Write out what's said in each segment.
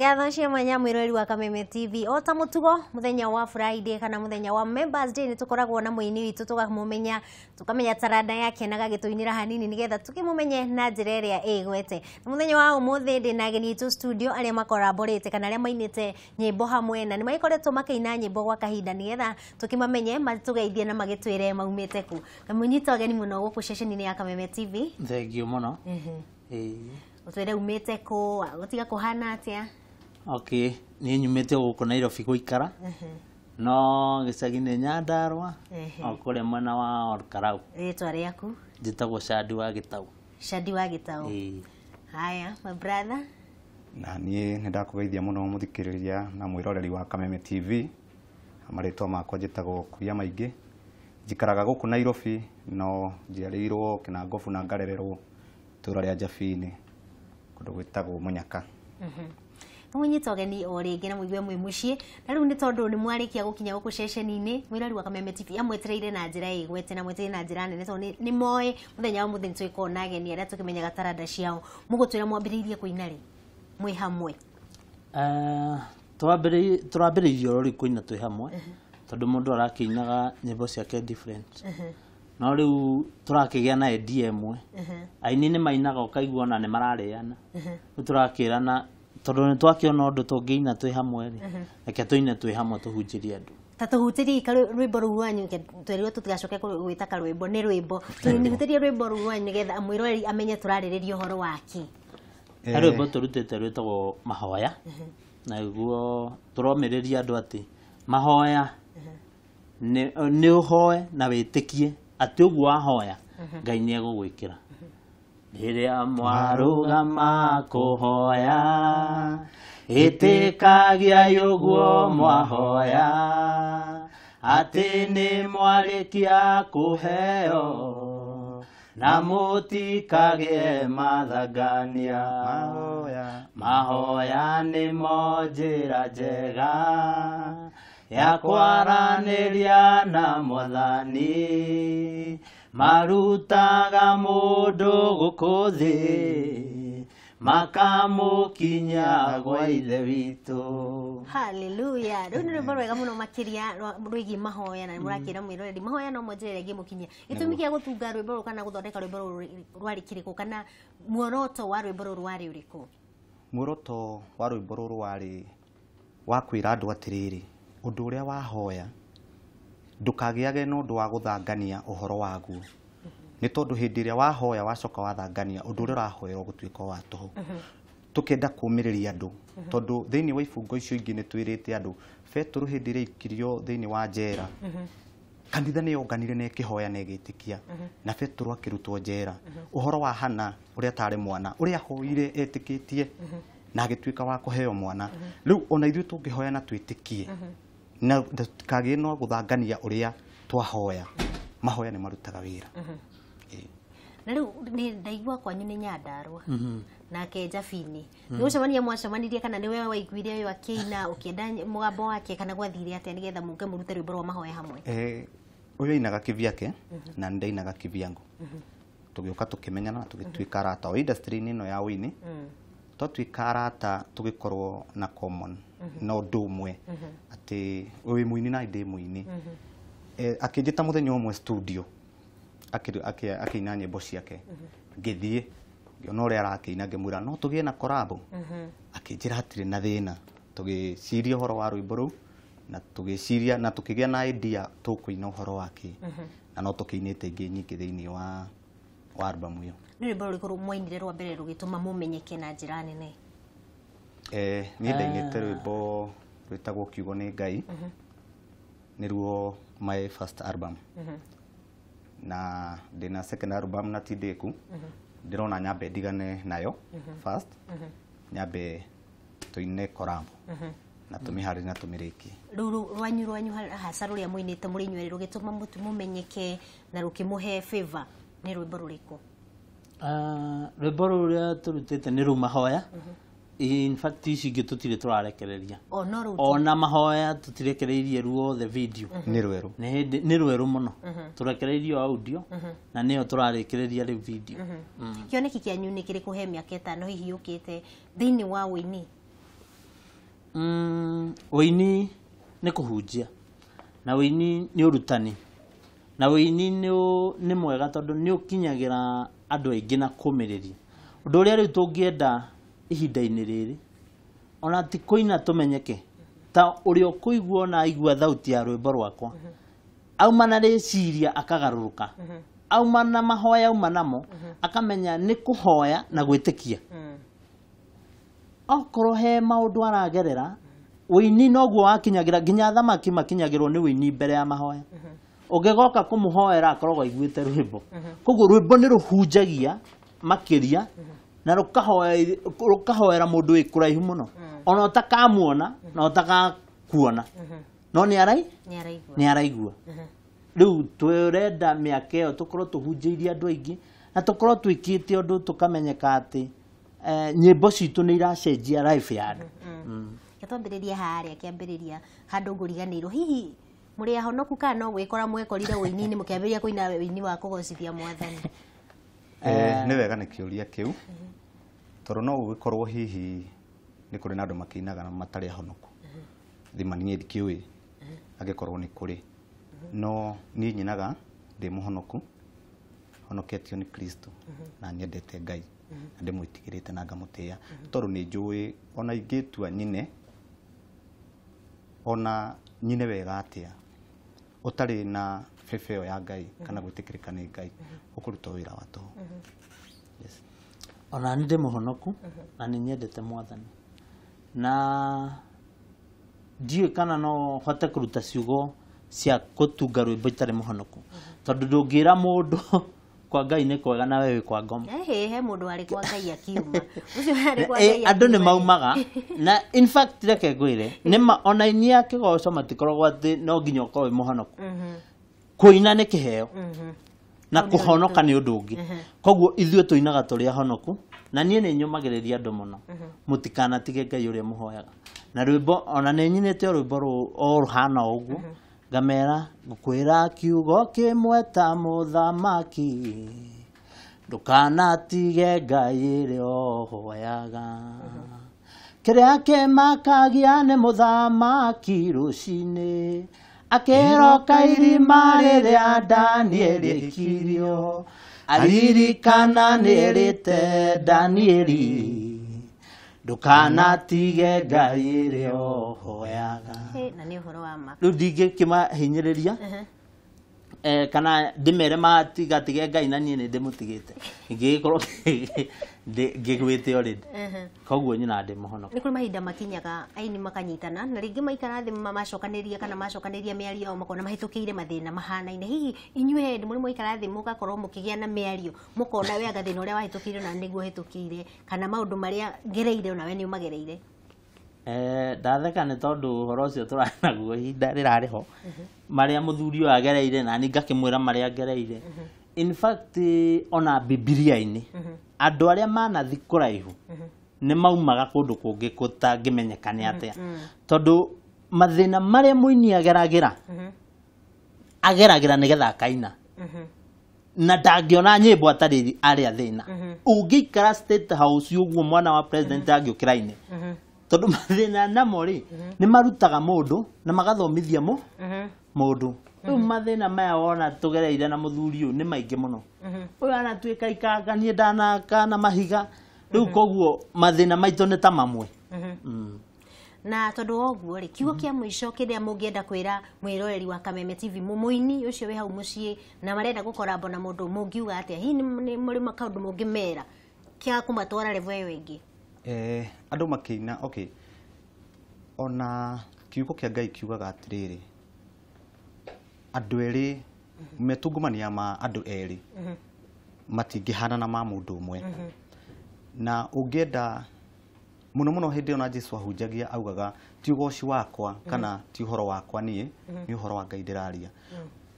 Gatho cia mwanya mwirori wa Kameme TV ota mutugo muthenya wa Friday kana muthenya wa Members Day nitukoragwo na muini witu tukamumenya taranda yake na gagituinira hanini nigetha tukimumenye na njira iria igwete. Muthenya wa umuthi ndi na ageni itu studio aria makoraborete kana aria mainite nyimbo hamwe na nimaikoretwo makeina nyimbo gwa kahinda nigetha tukimamenye matugeithie na magitwire maumite ku. Kamunyita ageni muno guku ceceni ya Kameme TV. Thank you muno. Utwire umite ku gutiga kuhana atia. Okay, ni nyumite guku Nairobi guikara. No gicagine Nyandarua. Okore mwena wa Orkarau. Ritwa riaku? Njitagwo Shadi wa Gitau. Shadi wa Gitau. Haya, my brother. Na nie ndakugeithia muno muthikiriria na mwiroreri wa Kameme TV. Amaritwa makwa njitagwo Kuria Maingi. Njikaraga guku Nairobi no njiarirwo Kinangofu na ngarererwo tura ria Njabini kundu gwitagwo Munyaka. Munyita ogeni o ringi na muigwe mwi mucii na riu ni tondu ni mwarikia gukinya guku ceceni-ini mwirori wa Kameme TV amwetereire na njira igwete na mwetereire na njira nene tondu ni moe muthenya wa muthenya twiko na ageni aria tukimenyaga taranda ciao mugutwira mwambiriirie kuina ri mwi hamwe. Twambiriirie rori kuina twi hamwe tondu mundu arakinaga nyimbo ciake different. No riu turakigia na idea imwe. Aini ni mainaga ukaigua na ni marariana. Turakirana tondu ni twakiona undu tungiina twi hamwe ri reke tuine twi hamwe tuhunjirie andu tatuhutirie rwimbo ru rwanyu twerirwo tutigacoke gwitaka rwimbo ni rwimbo tunihutirie rwimbo ru rwanyu nigetha mwirori amenye turaririria uhoro waki. Rwimbo turutite rwitagwo Mahoya na guo turomiriria andu ati mahoya ni uhoe na witikie ati uguo wahoya Ngai ni egugwikira. Riria mwarugama kuhoya itikagia yuguo mwahoya ati ni mwarikia kuheo na mutikage mathagania. Mahoya ni njira njega ya kwaraniria na Mwathani marutaga mundu gukuthi makamukinya gwa ithe witu. Hallelujah. Riu ni rwimbo rwega muno makiria rwigi mahoya na murakira mwiroreri mahoya no mwenjere ngimukinyia itumi kia gutunga rwimbo ru kana guthondeka rwimbo ru rwari kiriko kana muoroto wa rwimbo ru rwari uriku? Muoroto wa rwimbo ru rwari wa kwira andu atiriri undu uria wahoya ndukagiage no ndu wa guthangania uhoro waguo. Ni tondu hindi ria wahoya wacoka wathangania undu uria urahoerwo gutwika wa toho. Tukenda kumiriria andu tondu thiini wa ibungo icio ingi ni twirite andu Petro hindi ria ikirio thiini wa njera kanitha ni onganire na ikihoya na igitikia na Petro akirutwo njera. Uhoro wa Hana uria tari mwana uria hoire etikitie na agitwika wa kuheo mwana. Riu ona ithuĩ tungihoya na twitikie na tukagire no guthangania uria twahoya. Mahoya ni marutaga wira. Na riu ni ndaigua kwanyu ni Nyandarua na ke Njabini ni ucemania mwacemanirie kana ni wewe waiguire uyu akiina ukienda mugambo wake kana gwathire atia nigetha muke murute rwimbo rwa mahoya hamwe? Uyu ainaga kivyake na ndainaga kivyangu. Tugiuka tukimenyana na tugitwika arata o industry-ini ino ya wini twatwika arata tugikorwo na common no ndumwe ati uyu muini na ndi muini. Akinjita muthenya umwe studio akina nyimbo ciake ngithie ngiona uria arakina ngimwira no tugie na collab. Akinjira hatire na thina tugiciria uhoro wa rwimbo ru na tugiciria na tukigia na idea tukuina uhoro wake na no tukiinite ingi nyingi thiini wa album iyo. Ni rwimbo ruriku mwainire rwa mbere rugituma mumenyeke na njira nene? Ni ndainite rwimbo rwitagwo Kiugo ni Ngai niruo my first album. Na ndina second album na Tideku ndirona nyambe ndigane nayo first nyambe tuine collab na tumihari na tumiriki. Rwanyu hasa ruria muinite muri inywe rugituma mumenyeke na rukimuhe favor ni rwimbo ruriku? Rwimbo ruria turutite ni ru Mahoya. In fact ici ingi tutire turarekereria ona mahoya tutirekereirie ruo the video ni rweru ni rweru muno turekereirie audio na nio turarekereria ri video. Kioneki kianyu ni kiri kuhe miaka 5 hihi ukite thiini wa wini? Wĩini nĩ kũhunjia na wĩini nĩ ũrutani na wĩini nĩ mwega tondũ nĩ ũkinyagĩra andũ aingĩ na kũmĩrĩria. Ũndũ ũrĩa rĩu tũngĩenda ihinda-inĩ rĩrĩ ona ti kũina tũmenyeke ta ũrĩa ũkũigua na aigua thauti ya rwĩmbo rwakwa auma na rĩciria akagarũrũka auma na mahoya auma namo akamenya nĩ kũhoya na gwĩtĩkia. Okorwo he maũndũ aragerera wĩini noguo wakinyagĩra nginya thamaki makinyagĩrwo nĩ wĩini mbere ya mahoya. Ũngĩgoka kũmũhoera akoragwo aiguĩte rwĩmbo, koguo rwĩmbo nĩ rũhunjagia makĩria na rũkahoera mũndũ wĩ kũraihu mũno ona ũtakamuona na ũtakakuona no nĩ araigua. Rĩu twĩrenda mĩaka ĩyo tũkorwo tũhunjĩirie andũ aingĩ na tũkorwo twĩkĩte ũndũ tũkamenyeka atĩ nyĩmbo citũ nĩ iracenjia life ya andũ. Twambĩrĩria harĩa kĩambĩrĩria handũ ngũriganĩirwo hihi mũrĩ ahonoku kana no gwĩkora mwekorire wĩini-inĩ mũkĩambĩrĩria kũina wĩini wa kũgocithia Mwathani? Nĩ wega nĩ kĩũria kĩu tondũ no gũgĩkorwo hihi nĩ kũrĩ na andũ makĩinaga na matarĩ ahonoku thima niĩ ndikĩũĩ angĩkorwo nĩ kũrĩ no niĩ nyinaga ndĩ mũhonoku honoketio nĩ Kristo na nyendete Ngai na ndĩmwĩtigĩrĩte na ngamũtĩĩa tondũ nĩ njũĩ ona ingĩtua nyine ona nyine wega atĩa ũtarĩ na bebe ĩyo ya Ngai kana gwĩtĩkĩrĩka nĩ Ngai ũkũruta wĩra wa tũhũ. Ona nĩ ndĩ mũhonoku na nĩ nyendete Mwathani na ndiũĩ kana no hote kũruta ciugo cia gũtunga rwĩmbo itarĩ mũhonoku tondũ ndũngĩra mũndũ kwa Ngai nĩ kwega na wewe kwa ngoma. He mũndũ arĩ kwa Ngai akiuma ucio arĩ kwa Ngai andũ nĩ maumaga na in fact reke ngwĩre nĩma ona ini ya kĩgoco matikoragwo atĩ no nginya ũkorwo wĩ mũhonoku. Kũina nĩ kĩheo na kũhonoka nĩ ũndũ ũngĩ. Koguo ithuĩ tũinaga tũrĩ ahonoku na niĩ nĩ nyũmagĩrĩria andũ mũno mũtikanatige Ngai ũrĩa mũhoyaga na rwĩmbo ona nĩ nyinĩte rwĩmbo o ruhana ũguo ngamera ngũkwĩra kiugo kĩmwe ta mũthamaki ndũkanatige Ngai ũrĩa ũhoyaga kĩrĩa kĩmakagia nĩ mũthamaki rũcinĩ akĩroka irima rĩrĩa Danieli ekirio aririkana nĩ erĩte Danieli ndũkanatige Ngai ũrĩa ũhoyaga. Na nĩ ũhoro wa ma. Rĩu ndingĩkĩmahinyĩrĩria kana ndĩmere matigatige Ngai na niĩ nĩ ndĩmũtigĩte ingĩgĩkorwo ngĩgwĩte already. Koguo nyina ndĩ mũhonoku. Nĩ kũrĩ mahinda makinyaga aini makanyitana na rĩngĩ maikara thĩ macokanĩria kana macokanĩria mĩario yao makona mahĩtũkĩire mathĩna mahanaine. Hihi inyuĩ ndĩ mũrĩ mwaikara thĩ mũgakorwo mũkĩgĩa na mĩario mũkona we gathĩna ũrĩa wahĩtũkĩire na nĩguo hĩtũkĩire kana maũndũ marĩa ngereire ona we nĩ ũmagereire? Ndatheka nĩ tondũ ũhoro ũcio tũrarĩ naguo ihinda rĩrarĩ ho marĩa mũthuri ũyũ agereire na niĩ ngakĩmwĩra marĩa ngereire. In fact ona Bibilia-inĩ andũ arĩa manathi kũraihu nĩ maumaga kũndũ kũngĩ kũtangĩmenyeka nĩ atĩa tondũ mathĩna marĩa mũini ageragĩra nĩgetha akaina na ndangĩona nyĩmbo atarĩ arĩa thĩna. Ũngĩikara State House ũguo mwana wa president angĩũkĩra ine tondũ mathĩna namo rĩ nĩ marutaga mũndũ na magathomithia mũndũ. Rĩu mathĩna maya wona tũgereire na mũthuri ũyũ nĩ maingĩ mũno. Ũyũ anatuĩka ikanga niĩ ndanaka na mahiga rĩu koguo mathĩna maitũ nĩ ta mamwe. Na tondũ woguo rĩ kiugo kĩa mũico kĩrĩa mũngĩenda kwĩra mwĩroreri wa Kameme TV mũini ũcio wĩ hau mũciĩ na marenda gũkorabo na mũndũ mũngiuga atĩa hihi nĩ mũrĩ makaũndũ mũngĩmera kĩa kũmatwara level ĩyo ĩngĩ? Andũ makĩina okay ona kiugo kĩa Ngai kiugaga atĩrĩrĩ andũ erĩ metungumania ma andũ erĩ matingĩhana na ma mũndũ ũmwe. Na ũngĩenda mũno mũno hĩndĩ ona Jesũ ahunjagia augaga ti ũgoci wakwa kana ti ũhoro wakwa niĩ nĩ ũhoro wa Ngai ndĩraria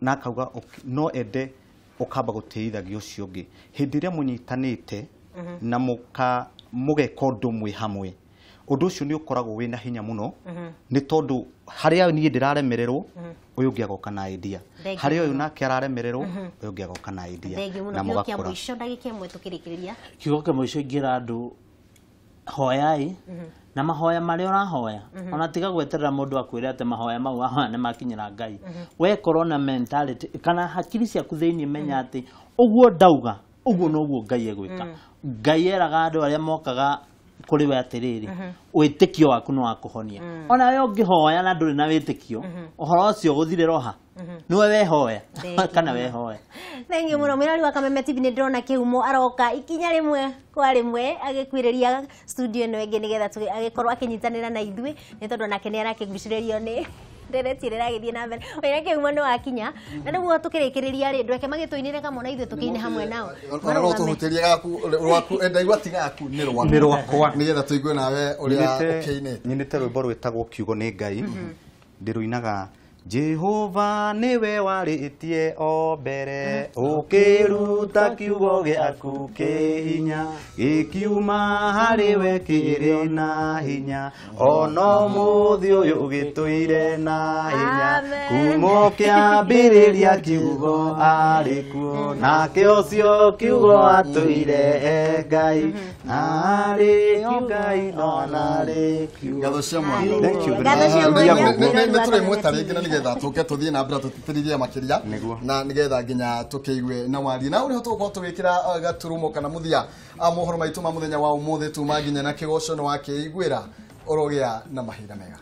na akauga no ende ũkamba gũtĩithagio ũcio ũngĩ hĩndĩ ĩrĩa mũnyitanĩte na mũgeka ũndũ mwĩ hamwe ũndũ ũcio nĩ ũkoragwo wĩna hinya mũno nĩ tondũ harĩa niĩ ndĩraremererwo ũyũ ũngĩ agoka na idea harĩa ũyũ nake araremererwo ũyũ ũngĩ agoka na idea na mũgakora. Mũico ndagĩka ĩmwe tũkĩrĩkĩrĩria Kiugo kĩa mũico ingĩra andũ hoyai na mahoya marĩa ũrahoya ona tiga gweterera mũndũ akwĩre atĩ mahoya mau ahoya nĩ makinyĩra Ngai we korwo na mentality kana hakiri ciaku thĩinĩ menya atĩ ũguo ndauga ũguo noguo Ngai egwĩka Ngai eraga andũ arĩa mokaga kuri we atiriri wĩtĩkio waku no akũhonia ona we ũngĩhoya na ndũrĩ na wĩtĩkio ũhoro ũcio gũthire roha niwe wehoya kana wehoya. Thank you muno mwirari wa Kameme TV nĩ ndĩrona kĩhumo aroka ikinya rĩmwe kwa rĩmwe agĩkwĩrĩria studio ĩno ĩngĩ nĩgetha agĩkorwo akĩnyitanĩra na ithuĩ nĩ tondũ nake nĩ arakĩgucĩrĩrio nĩ ndereti rĩragĩthiĩ na mbere wĩra kĩhumo nĩ wakinya na nĩguo tũkĩrĩkĩrĩria rĩ ndweke magĩtũinĩre kamwe ithuĩ tũkĩine hamwe nao no tũhutĩrie gaku endaigua tiga gaku nĩ rwakwa nĩgetha tũigue nawe ũrĩa ũkĩinĩte nyinĩte rwĩmbo rwĩtagwo kiugo nĩ Ngai ndĩrũinaga Jehova niwe warĩtie o mbere ũkĩruta kiugo gĩaku kĩhinya gĩkiuma harĩ we kĩrĩ na hinya ona ũmũthĩ ũyũ ũgĩtũire na hinya kuma kĩambĩrĩria kiugo arĩ kuo nake ũcio kiugo atũire Ngai arĩ o Ngai no narĩ kiugo. Ngatho cia mwanya nĩ tũrĩ mweta rĩngĩ na nĩgetha tũke tũthiĩ na mbere tũtĩtĩrithie makĩria na nĩgetha nginya tũkĩigue na warie na ũrĩa tũgũkorwo tũgĩkĩra gaturumo kana mũthia mohoro maitũ ma mũthenya wa ũmũthĩ tuma nginya na kĩgoco nĩ wakĩiguĩra ũrogĩa na mahinda mega.